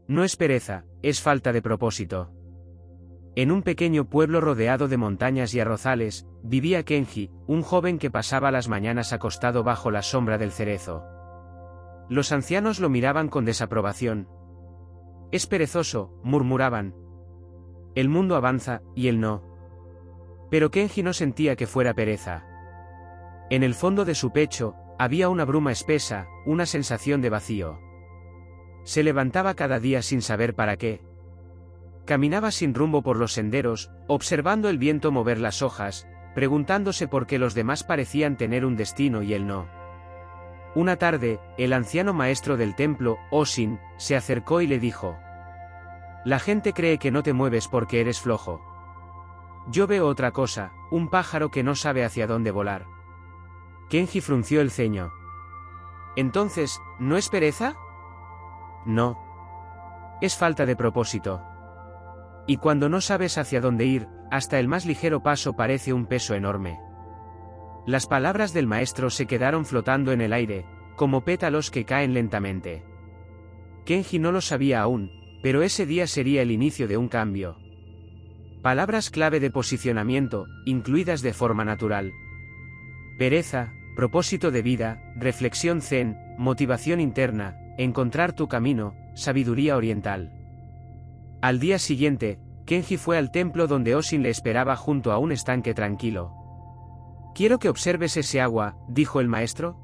No es pereza, es falta de propósito. En un pequeño pueblo rodeado de montañas y arrozales, vivía Kenji, un joven que pasaba las mañanas acostado bajo la sombra del cerezo. Los ancianos lo miraban con desaprobación. Es perezoso, murmuraban. El mundo avanza, y él no. Pero Kenji no sentía que fuera pereza. En el fondo de su pecho, había una bruma espesa, una sensación de vacío. Se levantaba cada día sin saber para qué. Caminaba sin rumbo por los senderos, observando el viento mover las hojas, preguntándose por qué los demás parecían tener un destino y él no. Una tarde, el anciano maestro del templo, Oshin, se acercó y le dijo: «La gente cree que no te mueves porque eres flojo. Yo veo otra cosa, un pájaro que no sabe hacia dónde volar». Kenji frunció el ceño. «Entonces, ¿no es pereza?» «No. Es falta de propósito. Y cuando no sabes hacia dónde ir, hasta el más ligero paso parece un peso enorme». Las palabras del maestro se quedaron flotando en el aire, como pétalos que caen lentamente. Kenji no lo sabía aún, pero ese día sería el inicio de un cambio. Palabras clave de posicionamiento, incluidas de forma natural. Pereza, propósito de vida, reflexión zen, motivación interna, encontrar tu camino, sabiduría oriental. Al día siguiente, Kenji fue al templo donde Oshin le esperaba junto a un estanque tranquilo. «Quiero que observes ese agua», dijo el maestro.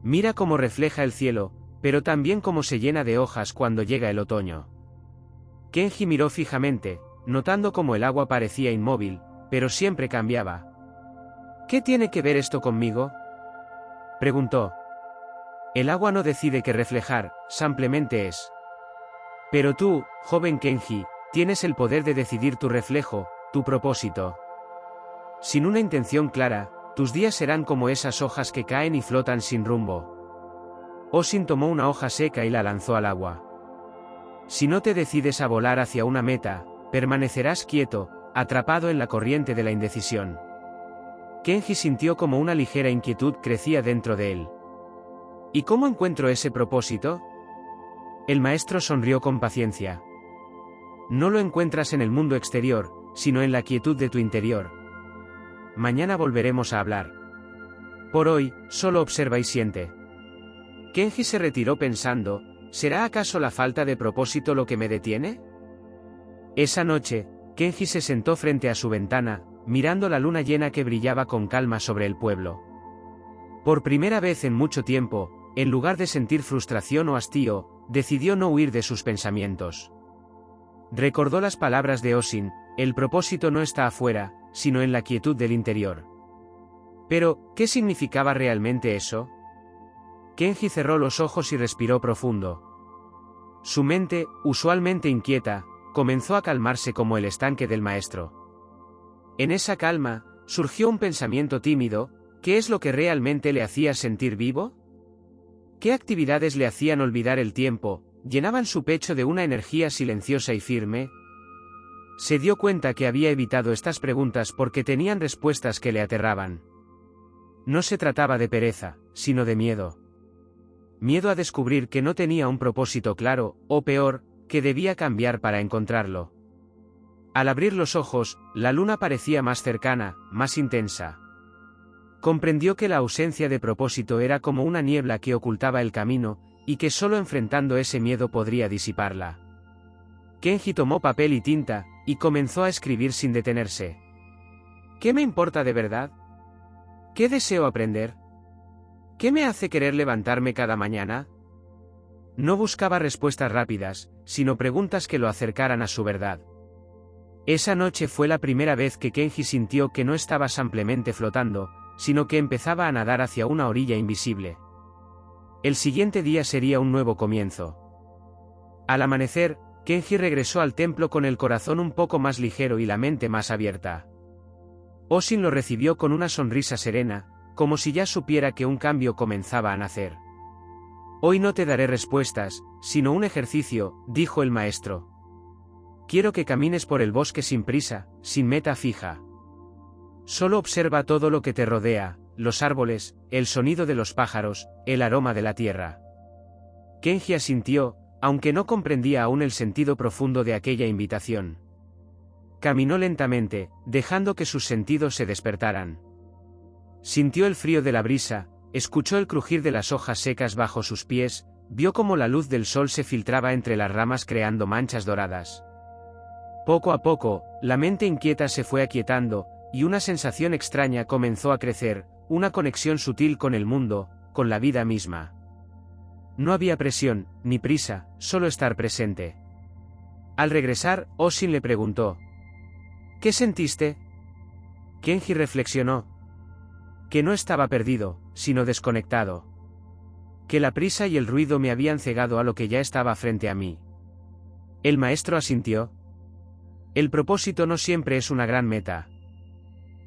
«Mira cómo refleja el cielo, pero también cómo se llena de hojas cuando llega el otoño». Kenji miró fijamente, notando cómo el agua parecía inmóvil, pero siempre cambiaba. «¿Qué tiene que ver esto conmigo?», preguntó. «El agua no decide qué reflejar, simplemente es. Pero tú, joven Kenji, tienes el poder de decidir tu reflejo, tu propósito. Sin una intención clara, tus días serán como esas hojas que caen y flotan sin rumbo». Oshin tomó una hoja seca y la lanzó al agua. «Si no te decides a volar hacia una meta, permanecerás quieto, atrapado en la corriente de la indecisión». Kenji sintió como una ligera inquietud crecía dentro de él. «¿Y cómo encuentro ese propósito?». El maestro sonrió con paciencia. «No lo encuentras en el mundo exterior, sino en la quietud de tu interior. Mañana volveremos a hablar. Por hoy, solo observa y siente». Kenji se retiró pensando: ¿será acaso la falta de propósito lo que me detiene? Esa noche, Kenji se sentó frente a su ventana, mirando la luna llena que brillaba con calma sobre el pueblo. Por primera vez en mucho tiempo, en lugar de sentir frustración o hastío, decidió no huir de sus pensamientos. Recordó las palabras de Oshin: el propósito no está afuera, sino en la quietud del interior. Pero, ¿qué significaba realmente eso? Kenji cerró los ojos y respiró profundo. Su mente, usualmente inquieta, comenzó a calmarse como el estanque del maestro. En esa calma, surgió un pensamiento tímido: ¿qué es lo que realmente le hacía sentir vivo? ¿Qué actividades le hacían olvidar el tiempo, llenaban su pecho de una energía silenciosa y firme? Se dio cuenta que había evitado estas preguntas porque tenían respuestas que le aterraban. No se trataba de pereza, sino de miedo. Miedo a descubrir que no tenía un propósito claro, o peor, que debía cambiar para encontrarlo. Al abrir los ojos, la luna parecía más cercana, más intensa. Comprendió que la ausencia de propósito era como una niebla que ocultaba el camino, y que solo enfrentando ese miedo podría disiparla. Kenji tomó papel y tinta, y comenzó a escribir sin detenerse. ¿Qué me importa de verdad? ¿Qué deseo aprender? ¿Qué me hace querer levantarme cada mañana? No buscaba respuestas rápidas, sino preguntas que lo acercaran a su verdad. Esa noche fue la primera vez que Kenji sintió que no estaba simplemente flotando, sino que empezaba a nadar hacia una orilla invisible. El siguiente día sería un nuevo comienzo. Al amanecer, Kenji regresó al templo con el corazón un poco más ligero y la mente más abierta. Oshin lo recibió con una sonrisa serena, como si ya supiera que un cambio comenzaba a nacer. «Hoy no te daré respuestas, sino un ejercicio», dijo el maestro. «Quiero que camines por el bosque sin prisa, sin meta fija. Solo observa todo lo que te rodea, los árboles, el sonido de los pájaros, el aroma de la tierra». Kenji asintió, aunque no comprendía aún el sentido profundo de aquella invitación. Caminó lentamente, dejando que sus sentidos se despertaran. Sintió el frío de la brisa, escuchó el crujir de las hojas secas bajo sus pies, vio cómo la luz del sol se filtraba entre las ramas creando manchas doradas. Poco a poco, la mente inquieta se fue aquietando, y una sensación extraña comenzó a crecer, una conexión sutil con el mundo, con la vida misma. No había presión, ni prisa, solo estar presente. Al regresar, Oshin le preguntó: ¿qué sentiste? Kenji reflexionó. Que no estaba perdido, sino desconectado. Que la prisa y el ruido me habían cegado a lo que ya estaba frente a mí. El maestro asintió. El propósito no siempre es una gran meta.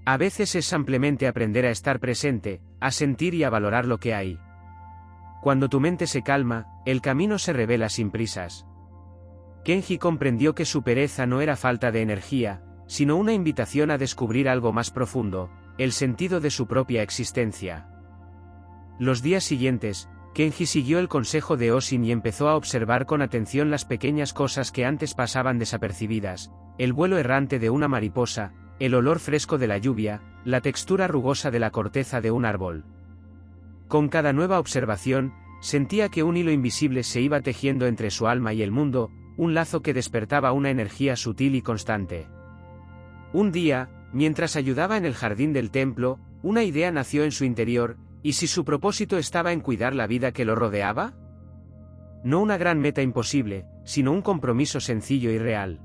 A veces es simplemente aprender a estar presente, a sentir y a valorar lo que hay. Cuando tu mente se calma, el camino se revela sin prisas. Kenji comprendió que su pereza no era falta de energía, sino una invitación a descubrir algo más profundo, el sentido de su propia existencia. Los días siguientes, Kenji siguió el consejo de Oshin y empezó a observar con atención las pequeñas cosas que antes pasaban desapercibidas, el vuelo errante de una mariposa, el olor fresco de la lluvia, la textura rugosa de la corteza de un árbol. Con cada nueva observación, sentía que un hilo invisible se iba tejiendo entre su alma y el mundo, un lazo que despertaba una energía sutil y constante. Un día, mientras ayudaba en el jardín del templo, una idea nació en su interior. ¿Y si su propósito estaba en cuidar la vida que lo rodeaba? No una gran meta imposible, sino un compromiso sencillo y real.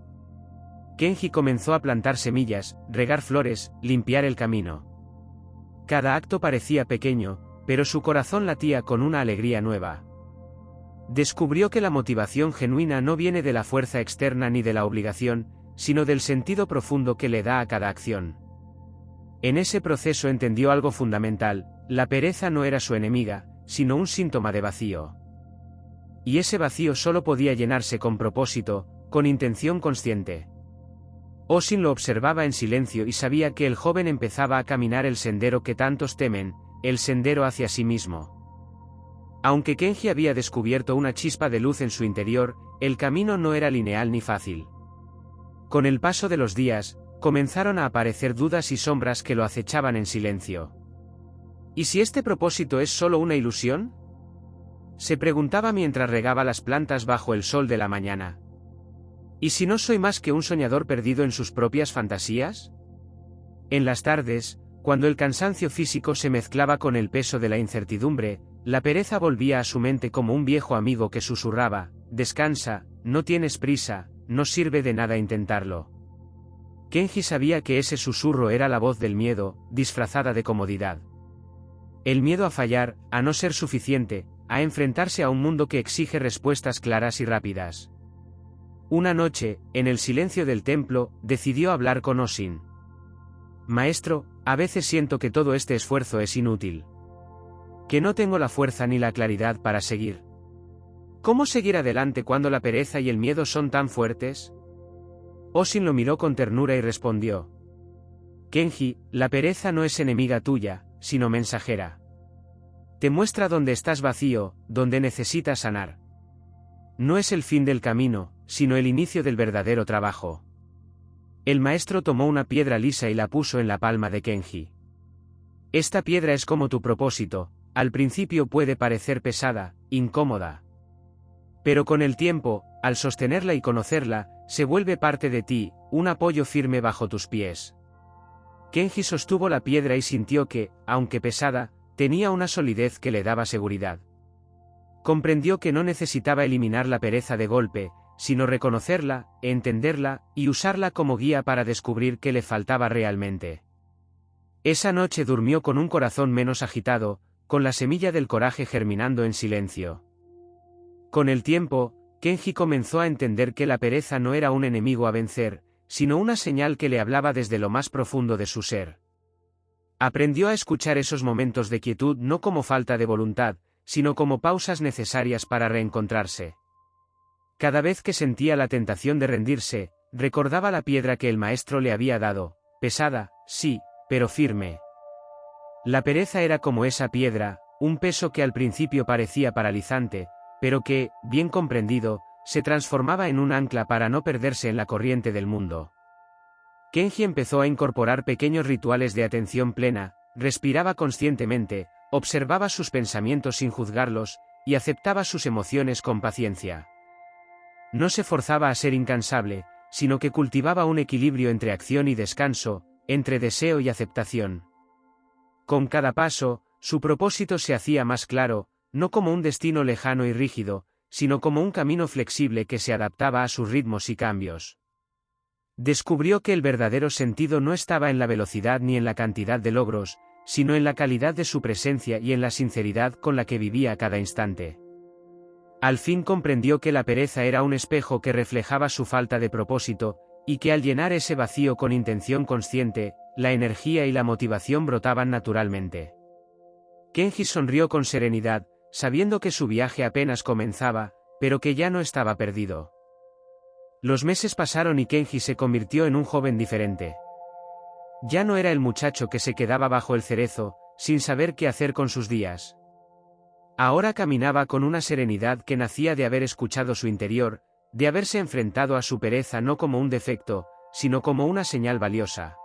Kenji comenzó a plantar semillas, regar flores, limpiar el camino. Cada acto parecía pequeño, pero su corazón latía con una alegría nueva. Descubrió que la motivación genuina no viene de la fuerza externa ni de la obligación, sino del sentido profundo que le da a cada acción. En ese proceso entendió algo fundamental: la pereza no era su enemiga, sino un síntoma de vacío. Y ese vacío solo podía llenarse con propósito, con intención consciente. Oshin lo observaba en silencio y sabía que el joven empezaba a caminar el sendero que tantos temen, el sendero hacia sí mismo. Aunque Kenji había descubierto una chispa de luz en su interior, el camino no era lineal ni fácil. Con el paso de los días, comenzaron a aparecer dudas y sombras que lo acechaban en silencio. ¿Y si este propósito es solo una ilusión?, se preguntaba mientras regaba las plantas bajo el sol de la mañana. ¿Y si no soy más que un soñador perdido en sus propias fantasías? En las tardes, cuando el cansancio físico se mezclaba con el peso de la incertidumbre, la pereza volvía a su mente como un viejo amigo que susurraba: descansa, no tienes prisa, no sirve de nada intentarlo. Kenji sabía que ese susurro era la voz del miedo, disfrazada de comodidad. El miedo a fallar, a no ser suficiente, a enfrentarse a un mundo que exige respuestas claras y rápidas. Una noche, en el silencio del templo, decidió hablar con Oshin. Maestro, a veces siento que todo este esfuerzo es inútil. Que no tengo la fuerza ni la claridad para seguir. ¿Cómo seguir adelante cuando la pereza y el miedo son tan fuertes? Oshin lo miró con ternura y respondió: Kenji, la pereza no es enemiga tuya, sino mensajera. Te muestra dónde estás vacío, donde necesitas sanar. No es el fin del camino, sino el inicio del verdadero trabajo. El maestro tomó una piedra lisa y la puso en la palma de Kenji. Esta piedra es como tu propósito, al principio puede parecer pesada, incómoda. Pero con el tiempo, al sostenerla y conocerla, se vuelve parte de ti, un apoyo firme bajo tus pies. Kenji sostuvo la piedra y sintió que, aunque pesada, tenía una solidez que le daba seguridad. Comprendió que no necesitaba eliminar la pereza de golpe, sino reconocerla, entenderla, y usarla como guía para descubrir qué le faltaba realmente. Esa noche durmió con un corazón menos agitado, con la semilla del coraje germinando en silencio. Con el tiempo, Kenji comenzó a entender que la pereza no era un enemigo a vencer, sino una señal que le hablaba desde lo más profundo de su ser. Aprendió a escuchar esos momentos de quietud no como falta de voluntad, sino como pausas necesarias para reencontrarse. Cada vez que sentía la tentación de rendirse, recordaba la piedra que el maestro le había dado, pesada, sí, pero firme. La pereza era como esa piedra, un peso que al principio parecía paralizante, pero que, bien comprendido, se transformaba en un ancla para no perderse en la corriente del mundo. Kenji empezó a incorporar pequeños rituales de atención plena, respiraba conscientemente, observaba sus pensamientos sin juzgarlos, y aceptaba sus emociones con paciencia. No se forzaba a ser incansable, sino que cultivaba un equilibrio entre acción y descanso, entre deseo y aceptación. Con cada paso, su propósito se hacía más claro, no como un destino lejano y rígido, sino como un camino flexible que se adaptaba a sus ritmos y cambios. Descubrió que el verdadero sentido no estaba en la velocidad ni en la cantidad de logros, sino en la calidad de su presencia y en la sinceridad con la que vivía cada instante. Al fin comprendió que la pereza era un espejo que reflejaba su falta de propósito, y que al llenar ese vacío con intención consciente, la energía y la motivación brotaban naturalmente. Kenji sonrió con serenidad, sabiendo que su viaje apenas comenzaba, pero que ya no estaba perdido. Los meses pasaron y Kenji se convirtió en un joven diferente. Ya no era el muchacho que se quedaba bajo el cerezo, sin saber qué hacer con sus días. Ahora caminaba con una serenidad que nacía de haber escuchado su interior, de haberse enfrentado a su pereza no como un defecto, sino como una señal valiosa.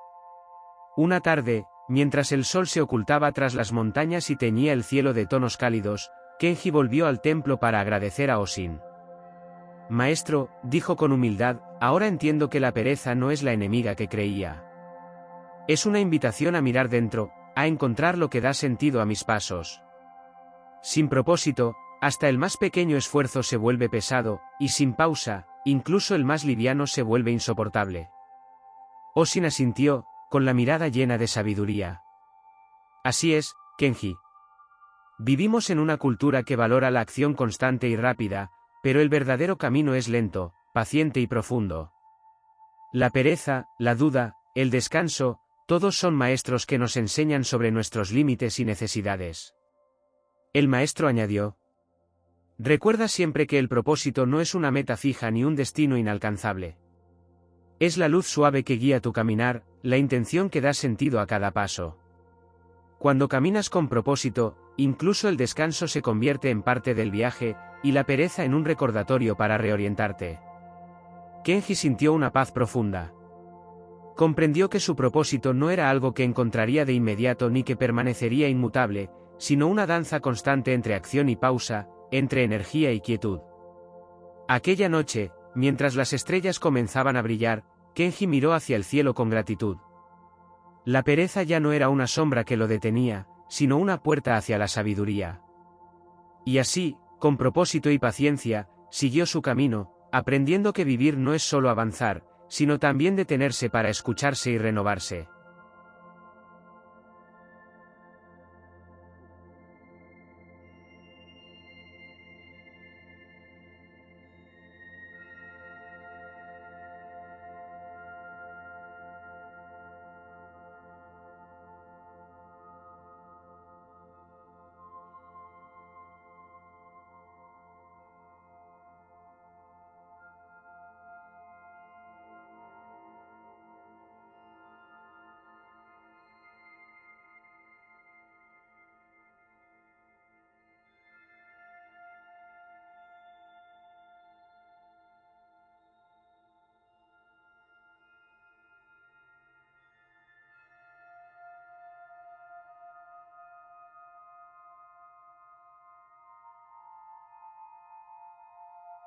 Una tarde, mientras el sol se ocultaba tras las montañas y teñía el cielo de tonos cálidos, Kenji volvió al templo para agradecer a Oshin. Maestro, dijo con humildad, ahora entiendo que la pereza no es la enemiga que creía. Es una invitación a mirar dentro, a encontrar lo que da sentido a mis pasos. Sin propósito, hasta el más pequeño esfuerzo se vuelve pesado, y sin pausa, incluso el más liviano se vuelve insoportable. Oshin asintió, con la mirada llena de sabiduría. Así es, Kenji. Vivimos en una cultura que valora la acción constante y rápida, pero el verdadero camino es lento, paciente y profundo. La pereza, la duda, el descanso, todos son maestros que nos enseñan sobre nuestros límites y necesidades. El maestro añadió: recuerda siempre que el propósito no es una meta fija ni un destino inalcanzable. Es la luz suave que guía tu caminar, la intención que da sentido a cada paso. Cuando caminas con propósito, incluso el descanso se convierte en parte del viaje, y la pereza en un recordatorio para reorientarte. Kenji sintió una paz profunda. Comprendió que su propósito no era algo que encontraría de inmediato ni que permanecería inmutable, sino una danza constante entre acción y pausa, entre energía y quietud. Aquella noche, mientras las estrellas comenzaban a brillar, Kenji miró hacia el cielo con gratitud. La pereza ya no era una sombra que lo detenía, sino una puerta hacia la sabiduría. Y así, con propósito y paciencia, siguió su camino, aprendiendo que vivir no es solo avanzar, sino también detenerse para escucharse y renovarse.